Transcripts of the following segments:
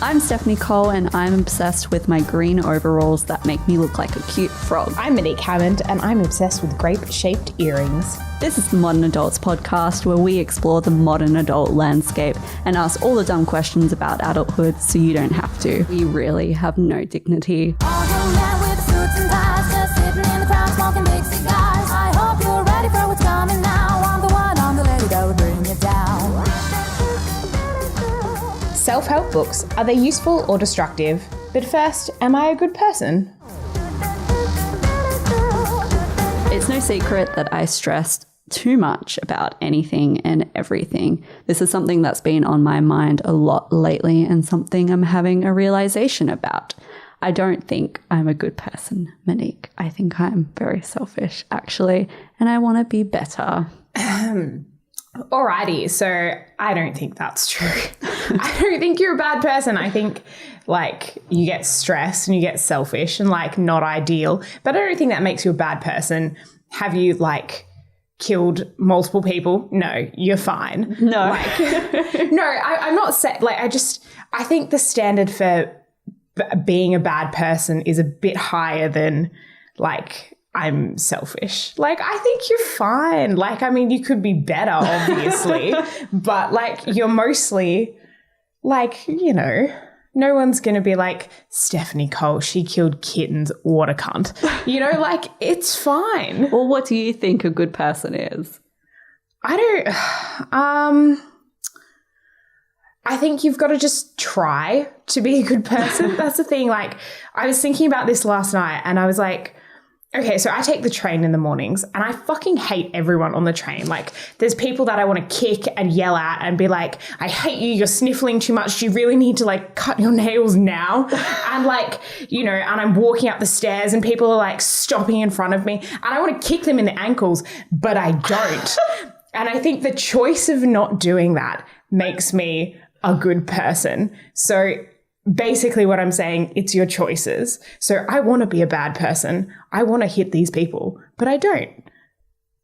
I'm Stephanie Cole and I'm obsessed with my green overalls that make me look like a cute frog. I'm Monique Hammond and I'm obsessed with grape-shaped earrings. This is the Modern Adults podcast where we explore the modern adult landscape and ask all the dumb questions about adulthood so you don't have to. We really have no dignity. All young men with suits and ties, just sitting in the crowd smoking big cigars. I hope you're ready for what's coming now. I'm the one on the lady that will bring it down. Self-help books, are they useful or destructive? But first, am I a good person? It's no secret that I stressed too much about anything and everything. This is something that's been on my mind a lot lately and something I'm having a realization about. I don't think I'm a good person, Monique. I think I'm very selfish, actually, and I want to be better. Alrighty, so I don't think that's true. I don't think you're a bad person. I think you get stressed and you get selfish and not ideal, but I don't think that makes you a bad person. Have you killed multiple people? No, you're fine. No. I'm not saying, I think the standard for being a bad person is a bit higher than I'm selfish. I think you're fine. You could be better, obviously, but you're mostly no one's going to be Stephanie Cole, she killed kittens, what a cunt. It's fine. Well, what do you think a good person is? I think you've got to just try to be a good person. That's the thing. I was thinking about this last night and I was okay, so I take the train in the mornings and I fucking hate everyone on the train. There's people that I want to kick and yell at and be I hate you, you're sniffling too much. Do you really need to cut your nails now? And and I'm walking up the stairs and people are stopping in front of me and I want to kick them in the ankles, but I don't. And I think the choice of not doing that makes me a good person. So basically what I'm saying, it's your choices. So I want to be a bad person. I want to hit these people, but I don't.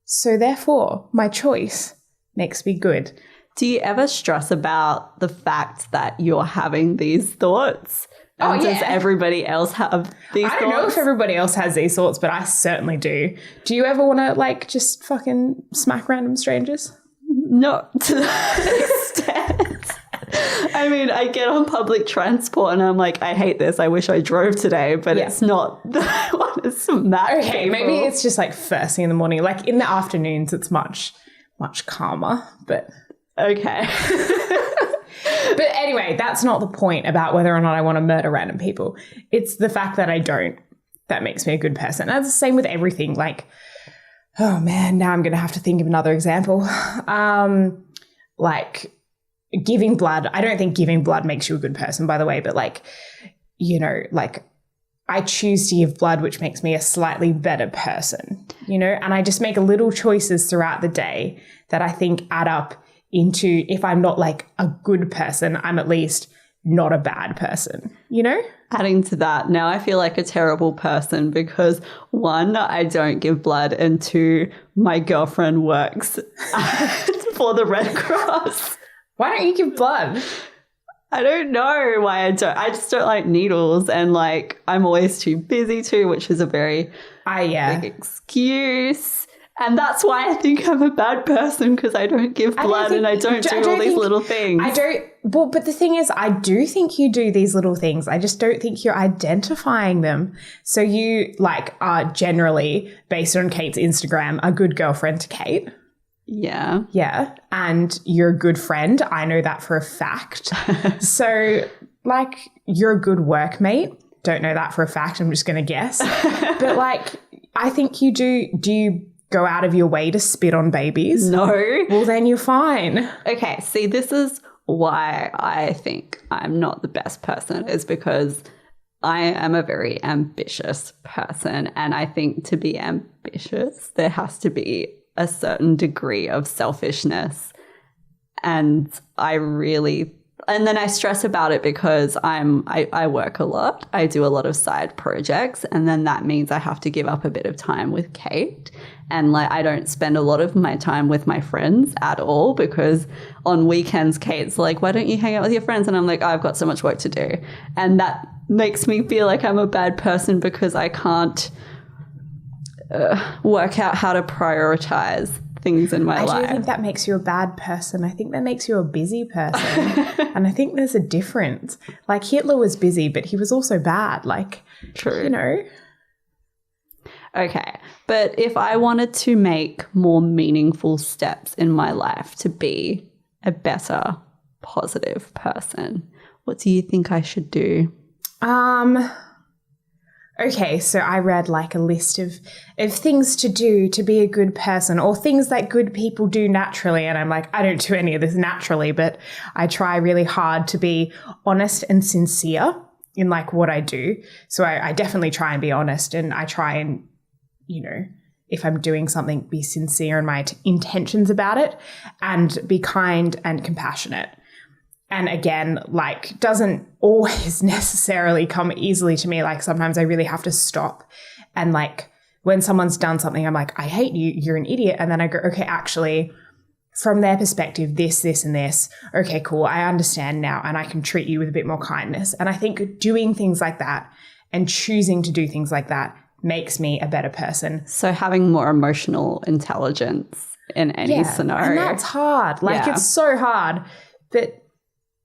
So therefore, my choice makes me good. Do you ever stress about the fact that you're having these thoughts? And does everybody else have these thoughts? I don't know if everybody else has these thoughts, but I certainly do. Do you ever want to just fucking smack random strangers? Not to that extent. I mean, I get on public transport and I'm I hate this. I wish I drove today, but it's not that I want to smack Okay, people. maybe it's just first thing in the morning. In the afternoons, it's much, much calmer, but... Okay. But anyway, that's not the point about whether or not I want to murder random people. It's the fact that I don't that makes me a good person. That's the same with everything. Oh man, now I'm going to have to think of another example. Giving blood. I don't think giving blood makes you a good person, by the way, but I choose to give blood, which makes me a slightly better person, and I just make little choices throughout the day that I think add up into, if I'm not a good person, I'm at least not a bad person, Adding to that, now I feel like a terrible person because one, I don't give blood, and two, my girlfriend works for the Red Cross. Why don't you give blood? I don't know why I don't. I just don't like needles, and I'm always too busy too, which is a very big excuse. And that's why I think I'm a bad person, because I don't give blood and I don't do all these little things. Well, but the thing is, I do think you do these little things. I just don't think you're identifying them. So you are generally, based on Kate's Instagram, a good girlfriend to Kate. Yeah. Yeah. And you're a good friend. I know that for a fact. So you're a good workmate. Don't know that for a fact. I'm just going to guess. But I think you do. Do you go out of your way to spit on babies? No. Well, then you're fine. Okay. See, this is why I think I'm not the best person, is because I am a very ambitious person. And I think to be ambitious, there has to be a certain degree of selfishness. And I really And then I stress about it because I work a lot. I do a lot of side projects, and then that means I have to give up a bit of time with Kate. And like I don't spend a lot of my time with my friends at all because on weekends Kate's like, why don't you hang out with your friends? And I'm like, I've got so much work to do. And that makes me feel like I'm a bad person because I can't work out how to prioritize things in my life. I do think that makes you a bad person. I think that makes you a busy person. And I think there's a difference. Like Hitler was busy, but he was also bad. Like, True. You know. Okay. But if I wanted to make more meaningful steps in my life to be a better, positive person, what do you think I should do? Okay, so I read like a list of things to do to be a good person or things that good people do naturally. And I'm like, I don't do any of this naturally, but I try really hard to be honest and sincere in like what I do. So I definitely try and be honest, and I try and, you know, if I'm doing something, be sincere in my intentions about it and be kind and compassionate. And again, like doesn't always necessarily come easily to me. Like sometimes I really have to stop and like when someone's done something, I'm like, I hate you, you're an idiot. And then I go, okay, actually from their perspective, this, and this, okay, cool. I understand now and I can treat you with a bit more kindness. And I think doing things like that and choosing to do things like that makes me a better person. So having more emotional intelligence in any scenario. And that's hard. Like it's so hard. But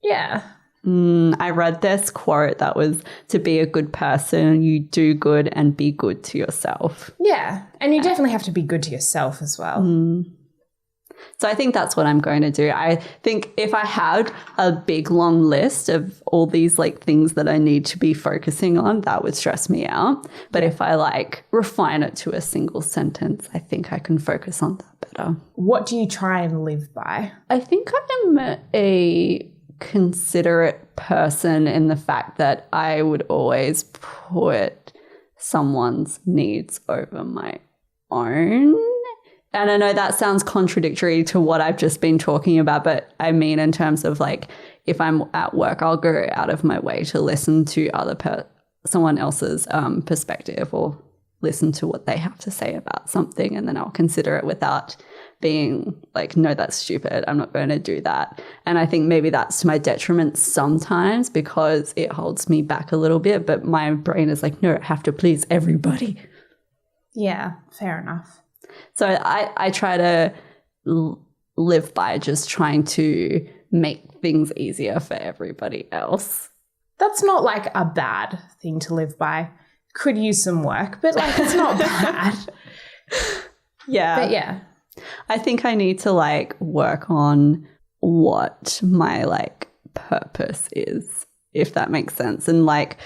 yeah. I read this quote that was, to be a good person, you do good and be good to yourself. Yeah. And you definitely have to be good to yourself as well. So I think that's what I'm going to do. I think if I had a big long list of all these like things that I need to be focusing on, that would stress me out. But if I like refine it to a single sentence, I think I can focus on that better. What do you try and live by? I think I'm a considerate person in the fact that I would always put someone's needs over my own. And I know that sounds contradictory to what I've just been talking about, but I mean in terms of like if I'm at work, I'll go out of my way to listen to someone else's perspective or listen to what they have to say about something, and then I'll consider it without being like, no, that's stupid, I'm not going to do that. And I think maybe that's to my detriment sometimes because it holds me back a little bit, but my brain is like, no, I have to please everybody. Yeah, fair enough. So I try to live by just trying to make things easier for everybody else. That's not like a bad thing to live by. Could use some work, but like it's not bad. Yeah. But yeah. I think I need to like work on what my like purpose is, if that makes sense. And like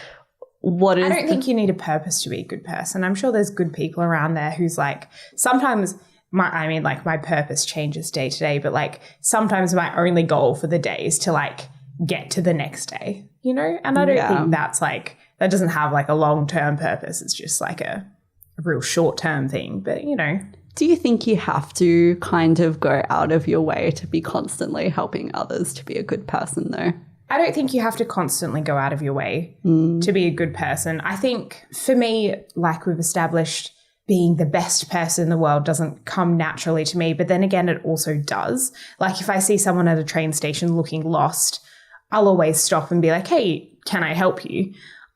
what is I don't think you need a purpose to be a good person. I'm sure there's good people around there who's like sometimes my purpose changes day to day, but like sometimes my only goal for the day is to like get to the next day, you know? And I don't think that's like that doesn't have like a long-term purpose. It's just like a real short-term thing, but you know. Do you think you have to kind of go out of your way to be constantly helping others to be a good person though? I don't think you have to constantly go out of your way to be a good person. I think for me, like we've established, being the best person in the world doesn't come naturally to me. But then again, it also does. Like if I see someone at a train station looking lost, I'll always stop and be like, hey, can I help you?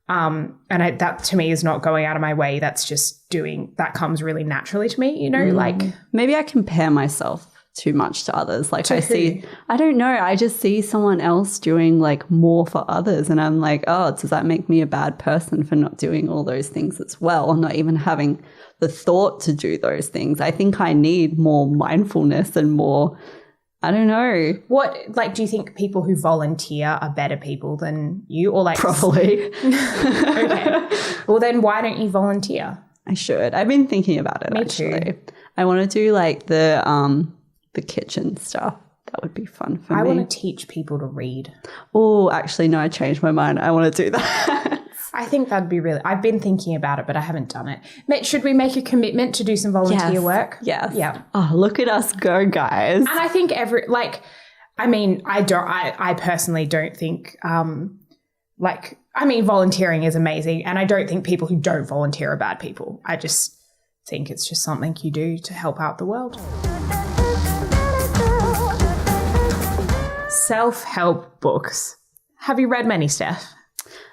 That to me is not going out of my way. That's just that comes really naturally to me, you know, like. Maybe I compare myself too much to others. Like I don't know. I just see someone else doing like more for others. And I'm like, oh, does that make me a bad person for not doing all those things as well? Or not even having the thought to do those things. I think I need more mindfulness and more, I don't know. What, like, do you think people who volunteer are better people than you or like? Probably. Okay. Well, then why don't you volunteer? I should. I've been thinking about it. Me actually. too. I want to do like the kitchen stuff. That would be fun for me. I want to teach people to read. Oh, actually, no, I changed my mind. I want to do that. I think that'd be really, I've been thinking about it, but I haven't done it. Should we make a commitment to do some volunteer work? Yes. Yeah. Oh, look at us go, guys. And I think I mean, I personally don't think, volunteering is amazing. And I don't think people who don't volunteer are bad people. I just think it's just something you do to help out the world. Self-help books. Have you read many, Steph?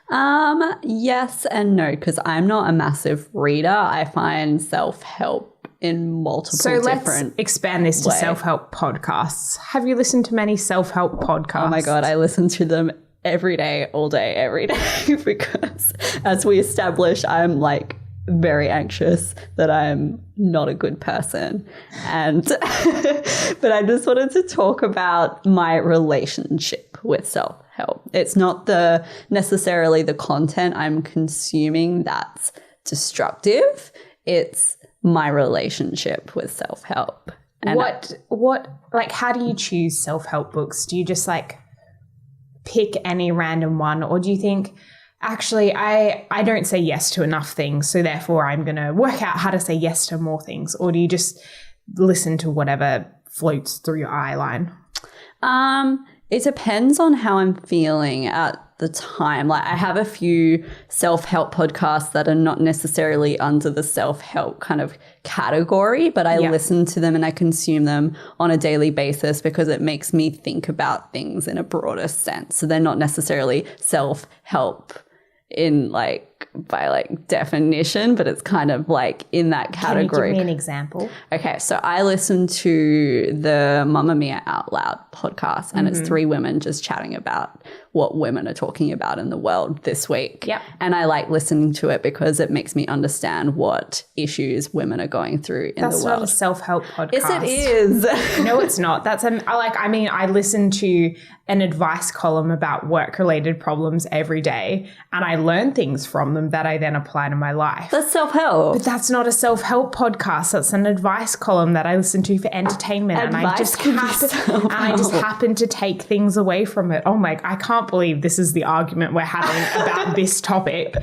Yes and no, because I'm not a massive reader. I find self-help in multiple different let's expand this to self-help podcasts. Have you listened to many self-help podcasts? Oh my God, I listen to them every day, all day, every day, because as we established, I'm like very anxious that I'm not a good person. And but I just wanted to talk about my relationship with self-help. It's not necessarily the content I'm consuming that's destructive. It's my relationship with self-help. And how do you choose self-help books? Do you just like pick any random one, or do you think, actually, I don't say yes to enough things, so therefore I'm going to work out how to say yes to more things? Or do you just listen to whatever floats through your eye line? It depends on how I'm feeling at the time. Like, I have a few self-help podcasts that are not necessarily under the self-help kind of category, but I listen to them and I consume them on a daily basis because it makes me think about things in a broader sense. So they're not necessarily self-help in by definition, but it's kind of like in that category. Can you give me an example? Okay, so I listen to the Mamma Mia Out Loud podcast, and it's 3 women just chatting about what women are talking about in the world this week. Yep. And I like listening to it because it makes me understand what issues women are going through in the world. That's not a self-help podcast. Yes, it is. No, it's not. I listen to an advice column about work-related problems every day, and I learn things from them that I then apply to my life. That's self-help. But that's not a self-help podcast. That's an advice column that I listen to for entertainment. And I just happen to take things away from it. Oh my, I can't believe this is the argument we're having about this topic.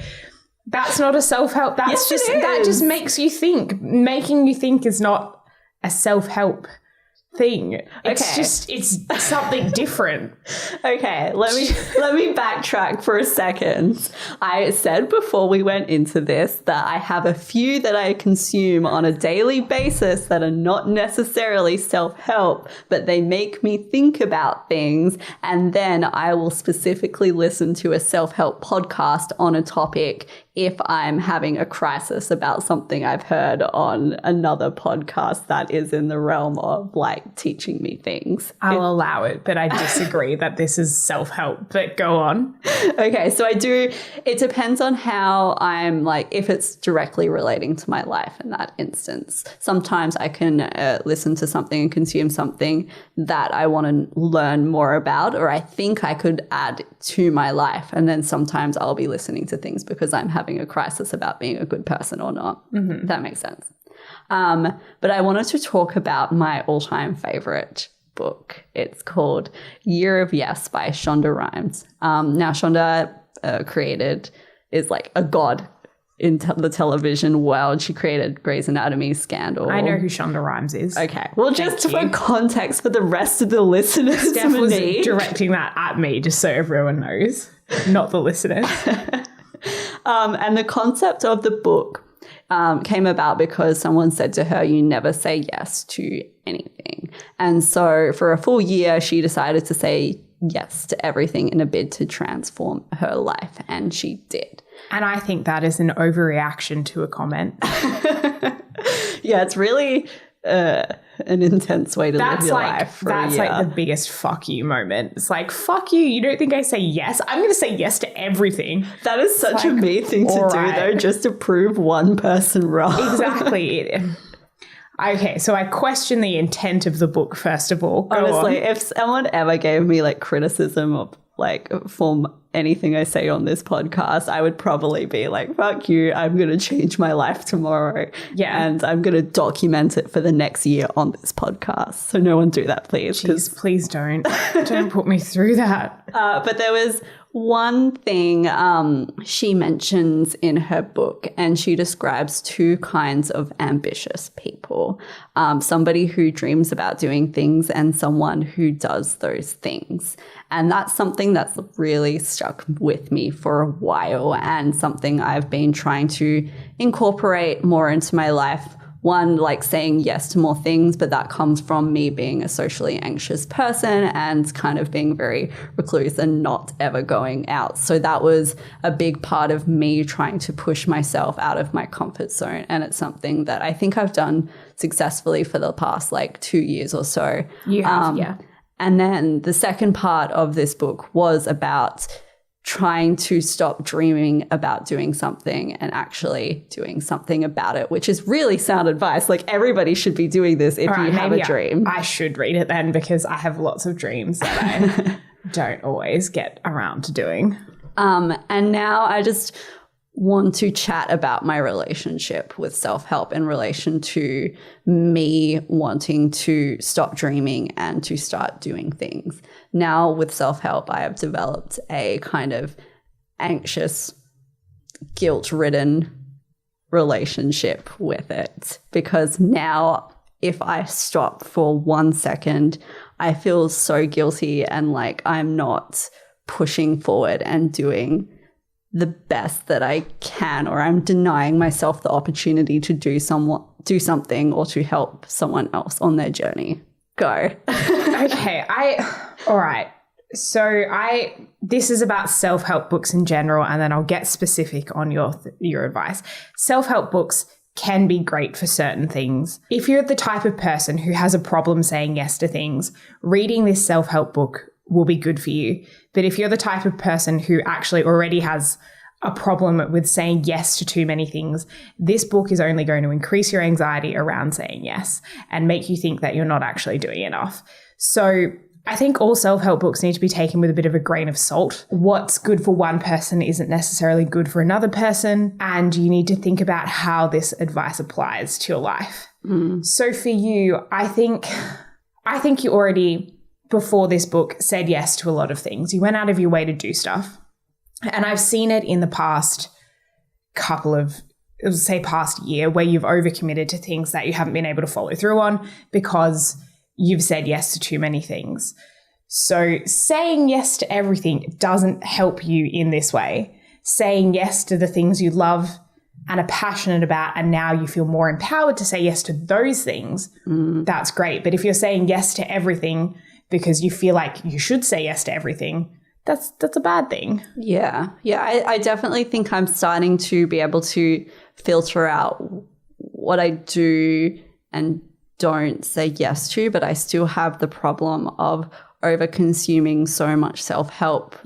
That's not a self-help. That just makes you think. Making you think is not a self-help thing. It's something different. Okay, let me backtrack for a second. I said before we went into this that I have a few that I consume on a daily basis that are not necessarily self-help, but they make me think about things, and then I will specifically listen to a self-help podcast on a topic if I'm having a crisis about something I've heard on another podcast that is in the realm of teaching me things. I'll allow it, but I disagree that this is self-help, but go on. Okay, so it depends on how I'm if it's directly relating to my life in that instance. Sometimes I can listen to something and consume something that I want to learn more about, or I think I could add to my life. And then sometimes I'll be listening to things because I'm having a crisis about being a good person or not. Mm-hmm. That makes sense. But I wanted to talk about my all-time favorite book. It's called Year of Yes by Shonda Rhimes. Now, Shonda is like a god in the television world. She created Grey's Anatomy, Scandal. I know who Shonda Rhimes is. Okay. Well, just for context for the rest of the listeners. Steph was directing that at me just so everyone knows, not the listeners. And the concept of the book came about because someone said to her, you never say yes to anything. And so for a full year, she decided to say yes to everything in a bid to transform her life. And she did. And I think that is an overreaction to a comment. Yeah, it's really an intense way to live your life. That's the biggest fuck you moment. It's like, fuck you. You don't think I say yes? I'm going to say yes to everything. That is such a me thing to do, though, just to prove one person wrong. Exactly. Okay, so I question the intent of the book, first of all. Honestly, if someone ever gave me criticism of for anything I say on this podcast, I would probably be like, fuck you, I'm going to change my life tomorrow. Yeah. And I'm going to document it for the next year on this podcast. So no one do that, please. Jeez, please don't. Don't put me through that. But there was One thing she mentions in her book, and she describes two kinds of ambitious people, somebody who dreams about doing things and someone who does those things. And that's something that's really stuck with me for a while and something I've been trying to incorporate more into my life. One, like saying yes to more things, but that comes from me being a socially anxious person and kind of being very recluse and not ever going out. So that was a big part of me trying to push myself out of my comfort zone. And it's something that I think I've done successfully for the past like 2 years or so. You have, yeah. And then the second part of this book was about trying to stop dreaming about doing something and actually doing something about it, which is really sound advice. Like everybody should be doing this if you have a dream. I should read it then because I have lots of dreams that I don't always get around to doing. And now I just want to chat about my relationship with self-help in relation to me wanting to stop dreaming and to start doing things. Now with self-help, I have developed a kind of anxious, guilt-ridden relationship with it because now if I stop for 1 second, I feel so guilty and like I'm not pushing forward and doing the best that I can, or I'm denying myself the opportunity to do something or to help someone else on their journey. Go. Okay. All right. So this is about self-help books in general, and then I'll get specific on your advice. Self-help books can be great for certain things. If you're the type of person who has a problem saying yes to things, reading this self-help book will be good for you. But if you're the type of person who actually already has a problem with saying yes to too many things, this book is only going to increase your anxiety around saying yes and make you think that you're not actually doing enough. So I think all self-help books need to be taken with a bit of a grain of salt. What's good for one person isn't necessarily good for another person, and you need to think about how this advice applies to your life. So for you, I think you already, before this book, said yes to a lot of things. You went out of your way to do stuff. And I've seen it in the past past year, where you've overcommitted to things that you haven't been able to follow through on because you've said yes to too many things. So saying yes to everything doesn't help you in this way. Saying yes to the things you love and are passionate about, and now you feel more empowered to say yes to those things, that's great. But if you're saying yes to everything because you feel like you should say yes to everything, that's a bad thing. Yeah. I definitely think I'm starting to be able to filter out what I do and don't say yes to, but I still have the problem of over consuming so much self-help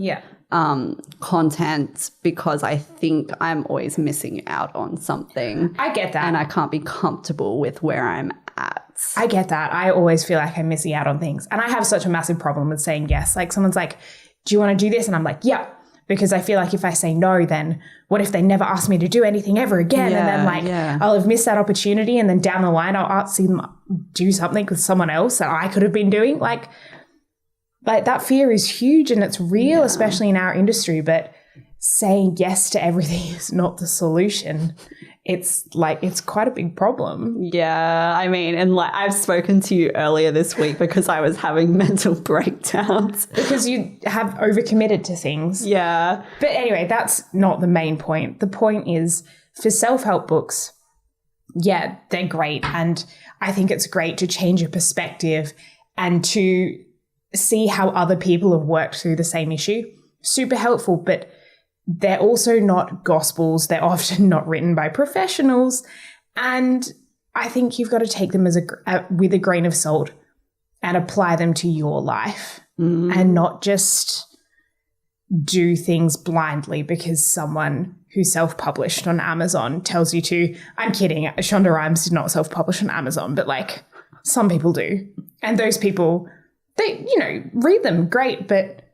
content because I think I'm always missing out on something. I get that. And I can't be comfortable with where I'm at. I get that. I always feel like I'm missing out on things. And I have such a massive problem with saying yes. Like someone's like, do you want to do this? And I'm like, yeah. Because I feel like if I say no, then what if they never ask me to do anything ever again? And then I'll have missed that opportunity. And then down the line, I'll see them do something with someone else that I could have been doing. Like that fear is huge and it's real, especially in our industry. But saying yes to everything is not the solution. It's quite a big problem. Yeah, I mean, and like I've spoken to you earlier this week because I was having mental breakdowns. Because you have overcommitted to things. Yeah. But anyway, that's not the main point. The point is for self-help books, yeah, they're great. And I think it's great to change your perspective and to see how other people have worked through the same issue. Super helpful, but they're also not gospels. They're often not written by professionals. And I think you've got to take them with a grain of salt and apply them to your life and not just do things blindly because someone who self-published on Amazon tells you to. I'm kidding. Shonda Rhimes did not self-publish on Amazon, but like some people do. And those people, they, read them, great, but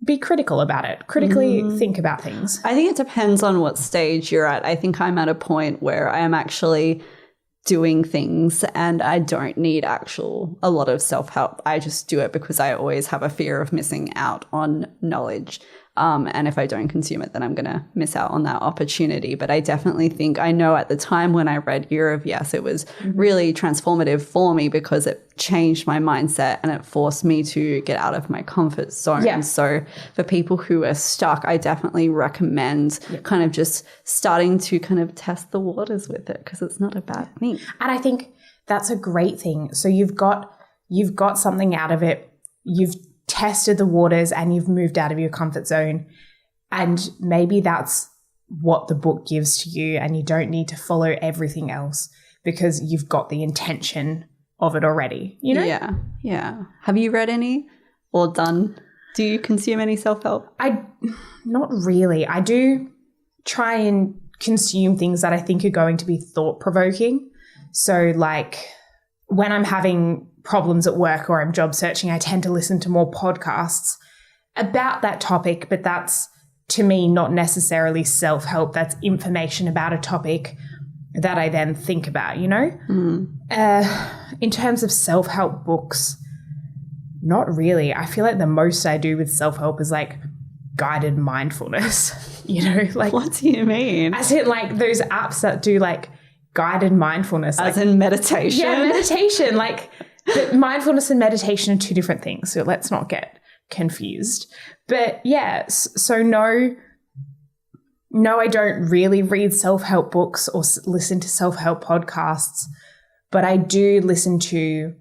be critical about it. Critically think about things. I think it depends on what stage you're at. I think I'm at a point where I am actually doing things and I don't need a lot of self-help. I just do it because I always have a fear of missing out on knowledge. And if I don't consume it, then I'm going to miss out on that opportunity. But I definitely think, I know at the time when I read Year of Yes, it was really transformative for me because it changed my mindset and it forced me to get out of my comfort zone. Yeah. So for people who are stuck, I definitely recommend kind of just starting to kind of test the waters with it because it's not a bad thing. And I think that's a great thing. So you've got something out of it. You've tested the waters and you've moved out of your comfort zone. And maybe that's what the book gives to you, and you don't need to follow everything else because you've got the intention of it already, you know? Yeah. Yeah. Have you read any or do you consume any self-help? Not really. I do try and consume things that I think are going to be thought-provoking. So like when I'm having problems at work or I'm job searching, I tend to listen to more podcasts about that topic, but that's to me not necessarily self-help. That's information about a topic that I then think about, you know? In terms of self-help books, not really. I feel like the most I do with self-help is like guided mindfulness, you know? Like, what do you mean? as in like those apps that do like guided mindfulness. As like, in meditation? yeah, meditation. Like but mindfulness and meditation are two different things. So let's not get confused. But yeah, so no, I don't really read self-help books or listen to self-help podcasts, but I do listen to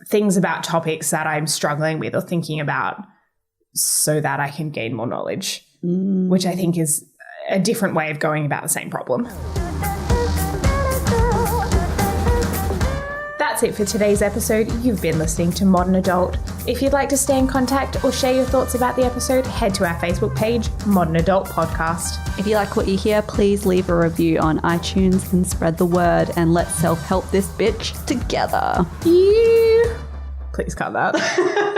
things about topics that I'm struggling with or thinking about so that I can gain more knowledge, which I think is a different way of going about the same problem. That's it for today's episode. You've been listening to Modern Adult. If you'd like to stay in contact or share your thoughts about the episode, head to our Facebook page, Modern Adult Podcast. If you like what you hear, please leave a review on iTunes and spread the word, and let's self-help this bitch together. Please cut that.